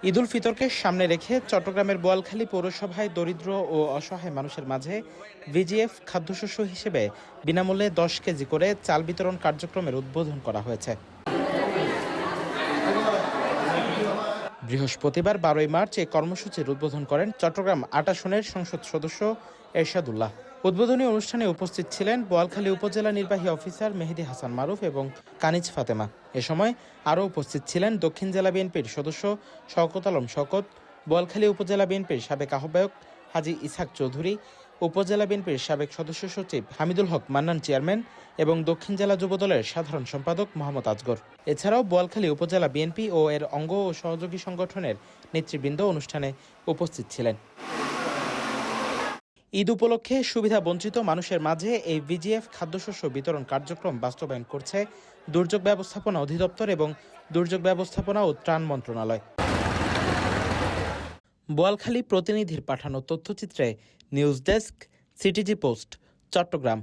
ঈদ উল ফিতরকে সামনে রেখে চট্টগ্রামের বোয়ালখালী পৌরসভায় দরিদ্র ও অসহায় মানুষের মাঝে ভিজিএফ খাদ্যশস্য হিসেবে বিনামূল্যে ১০ কেজি করে চাল বিতরণ কার্যক্রমের উদ্বোধন করা হয়েছে। বৃহস্পতিবার ১২ মার্চ এই কর্মসূচির উদ্বোধন করেন চট্টগ্রাম ৮ আসনের সংসদ সদস্য এরশাদুল্লাহ। উদ্বোধনী অনুষ্ঠানে উপস্থিত ছিলেন বোয়ালখালী উপজেলা নির্বাহী অফিসার মেহেদী হাসান মারুফ এবং কানিজ ফাতেমা। এ সময় আরও উপস্থিত ছিলেন দক্ষিণ জেলা বিএনপির সদস্য শওকত আলম শওকত, বোয়ালখালী উপজেলা বিএনপির সাবেক আহ্বায়ক হাজী ইসহাক চৌধুরী, উপজেলা বিএনপির সাবেক সদস্য সচিব হামিদুল হক মান্নান চেয়ারম্যান এবং দক্ষিণ জেলা যুবদলের সাধারণ সম্পাদক মোহাম্মদ আজগর। এছাড়াও বোয়ালখালী উপজেলা বিএনপি ও এর অঙ্গ ও সহযোগী সংগঠনের নেতৃবৃন্দ অনুষ্ঠানে উপস্থিত ছিলেন। ঈদ উপলক্ষে সুবিধা বঞ্চিত মানুষের মাঝে এই ভিজিএফ খাদ্যশস্য বিতরণ কার্যক্রম বাস্তবায়ন করছে দুর্যোগ ব্যবস্থাপনা অধিদপ্তর এবং দুর্যোগ ব্যবস্থাপনা ও ত্রাণ মন্ত্রণালয়। বোয়ালখালী প্রতিনিধির পাঠানো তথ্যচিত্রে news desk, CTG post, Chittagong.